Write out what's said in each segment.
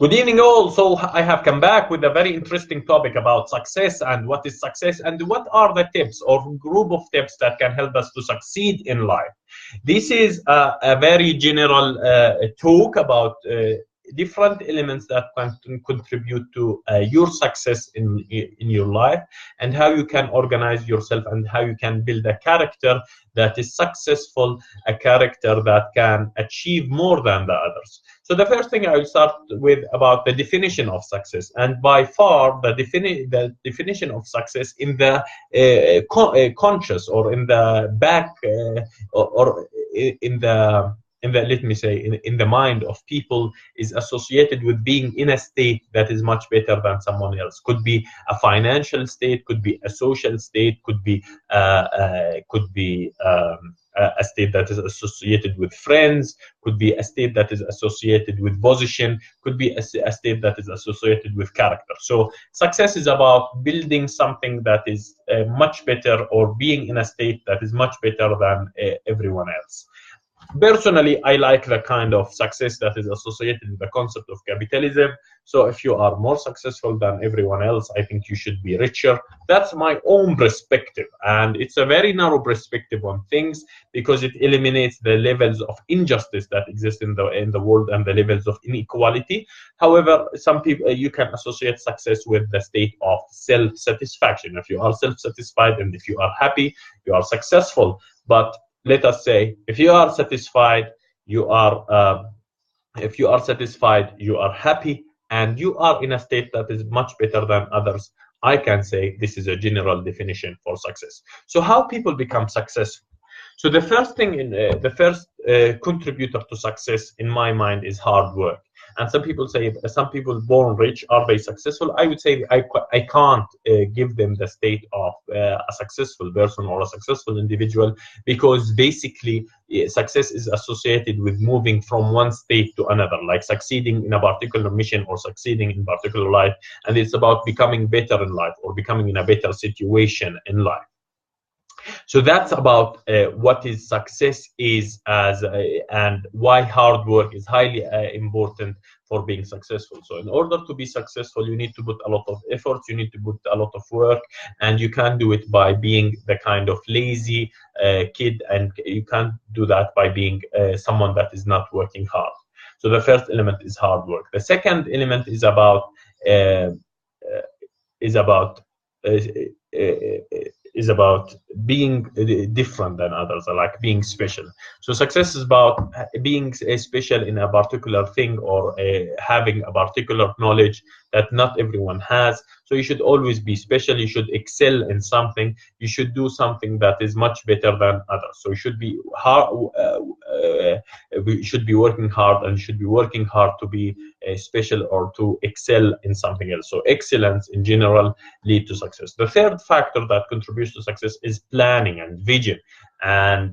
Good evening all. So I have come back with a very interesting topic about success and what is success and what are the tips or group of tips that can help us to succeed in life. This is a very general talk about different elements that can contribute to your success in your life, and how you can organize yourself and how you can build a character that is successful, a character that can achieve more than the others. So the first thing I will start with about the definition of success, and by far the definition of success in the conscious or in the back or in the let me say in the mind of people is associated with being in a state that is much better than someone else. Could be a financial state, could be a social state, could be a state that is associated with friends, could be a state that is associated with position, could be a state that is associated with character. So success is about building something that is much better, or being in a state that is much better than everyone else. Personally, I like the kind of success that is associated with the concept of capitalism. So if you are more successful than everyone else, I think you should be richer. That's my own perspective, and it's a very narrow perspective on things, because it eliminates the levels of injustice that exist in the world and the levels of inequality. However, some people, you can associate success with the state of self-satisfaction. If you are self-satisfied and if you are happy, you are successful. But let us say, if you are satisfied, you are happy, and you are in a state that is much better than others, I can say this is a general definition for success. So how people become successful? So the first thing, contributor to success in my mind is hard work. And some people say, some people born rich, are they successful? I would say I can't give them the state of a successful person or a successful individual, because basically success is associated with moving from one state to another, like succeeding in a particular mission or succeeding in particular life. And it's about becoming better in life or becoming in a better situation in life. So that's about what is success is and why hard work is highly important for being successful. So in order to be successful, you need to put a lot of effort, you need to put a lot of work, and you can't do it by being the kind of lazy kid, and you can't do that by being someone that is not working hard. So the first element is hard work. The second element is about uh, is about uh, is about being different than others, like being special. So success is about being special in a particular thing, or having a particular knowledge that not everyone has. So you should always be special, you should excel in something, you should do something that is much better than others. So you should be we should be working hard, and should be working hard to be special or to excel in something else. So excellence in general lead to success. The third factor that contributes to success is planning and vision, and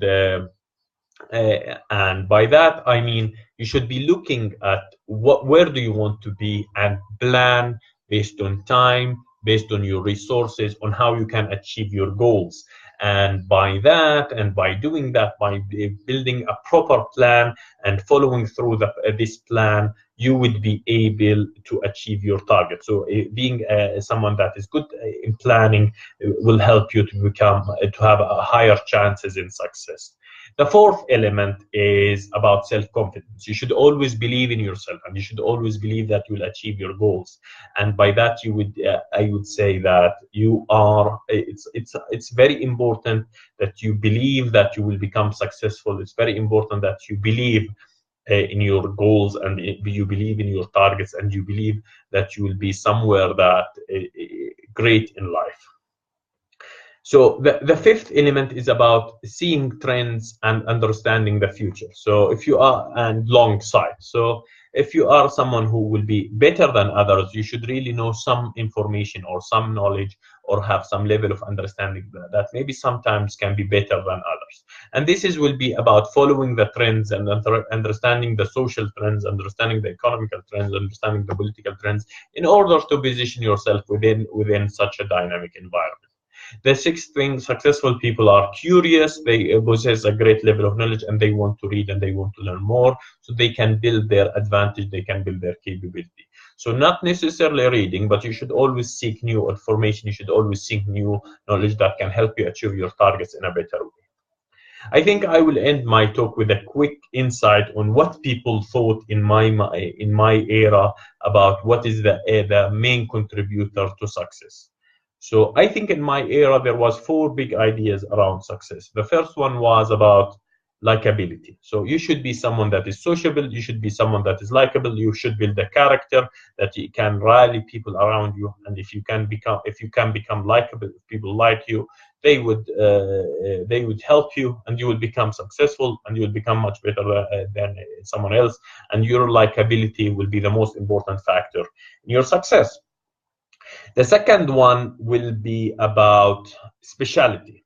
by that I mean you should be looking at where do you want to be, and plan based on time, based on your resources, on how you can achieve your goals. And by that, and by doing that, by building a proper plan and following through this plan, you would be able to achieve your target. So being someone that is good in planning will help you to become to have higher chances in success. The fourth element is about self-confidence. You should always believe in yourself, and you should always believe that you will achieve your goals. And by that, you would, I would say that you are. It's very important that you believe that you will become successful. It's very important that you believe in your goals, and you believe in your targets, and you believe that you will be somewhere that great in life. So the fifth element is about seeing trends and understanding the future. So if you are, and long sight. So if you are someone who will be better than others, you should really know some information or some knowledge, or have some level of understanding that maybe sometimes can be better than others. And this will be about following the trends and understanding the social trends, understanding the economical trends, understanding the political trends, in order to position yourself within such a dynamic environment. The sixth thing, successful people are curious, they possess a great level of knowledge, and they want to read and they want to learn more, so they can build their advantage, they can build their capability. So not necessarily reading, but you should always seek new information, you should always seek new knowledge that can help you achieve your targets in a better way. I think I will end my talk with a quick insight on what people thought in my era about what is the main contributor to success. So I think in my era there was four big ideas around success. The first one was about likability. So you should be someone that is sociable, you should be someone that is likable, you should build a character that you can rally people around you, and if you can become likable, if people like you, they would help you, and you will become successful, and you will become much better than someone else, and your likability will be the most important factor in your success. The second one will be about speciality.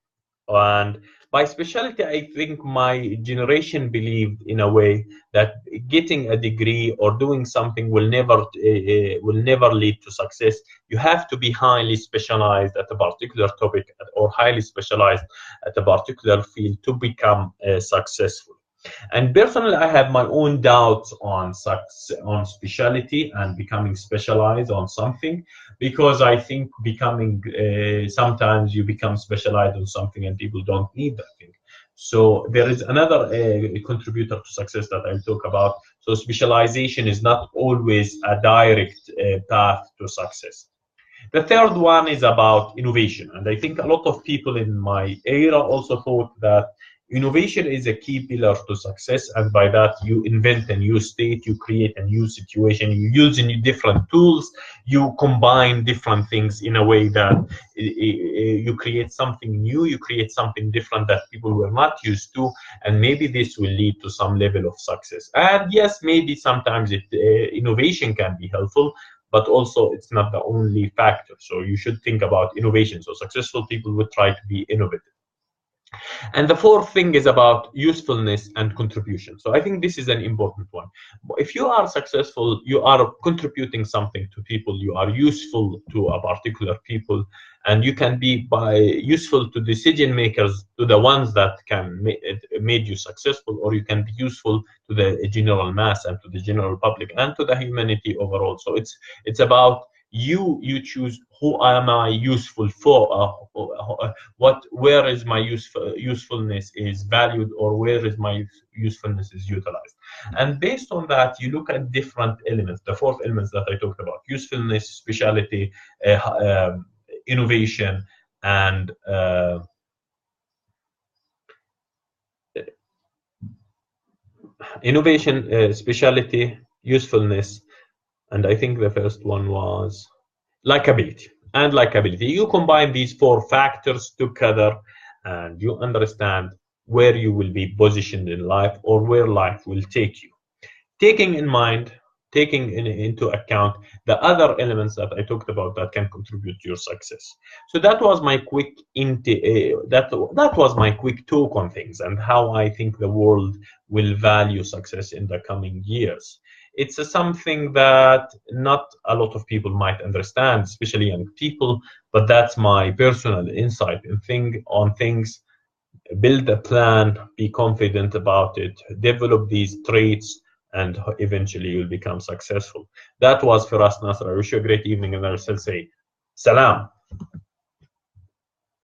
And by specialty, I think my generation believed in a way that getting a degree or doing something will never lead to success. You have to be highly specialized at a particular topic or highly specialized at a particular field to become successful. And personally, I have my own doubts on specialty and becoming specialized on something, because I think sometimes you become specialized on something and people don't need that thing. So there is another contributor to success that I'll talk about. So specialization is not always a direct path to success. The third one is about innovation. And I think a lot of people in my era also thought that innovation is a key pillar to success, and by that you invent a new state, you create a new situation, you use different tools, you combine different things in a way that you create something new, you create something different that people were not used to, and maybe this will lead to some level of success. And yes, maybe sometimes innovation can be helpful, but also it's not the only factor. So you should think about innovation. So successful people would try to be innovative. And the fourth thing is about usefulness and contribution. So I think this is an important one. If you are successful, you are contributing something to people, you are useful to a particular people, and you can be useful to decision makers, to the ones that made you successful, or you can be useful to the general mass and to the general public and to the humanity overall. So it's about you choose, who am I useful for, where is my usefulness is valued, or where is my usefulness is utilized. And based on that, you look at different elements, the four elements that I talked about: usefulness, speciality, innovation, and speciality, usefulness, and I think the first one was likability. And likability, you combine these four factors together, and you understand where you will be positioned in life, or where life will take you, taking into account the other elements that I talked about that can contribute to your success. So that was my quick that was my quick talk on things and how I think the world will value success in the coming years. It's something that not a lot of people might understand, especially young people, but that's my personal insight on things. Build a plan, be confident about it, develop these traits, and eventually you'll become successful. That was Feras Nasr. I wish you a great evening, and I'll still say, Salam.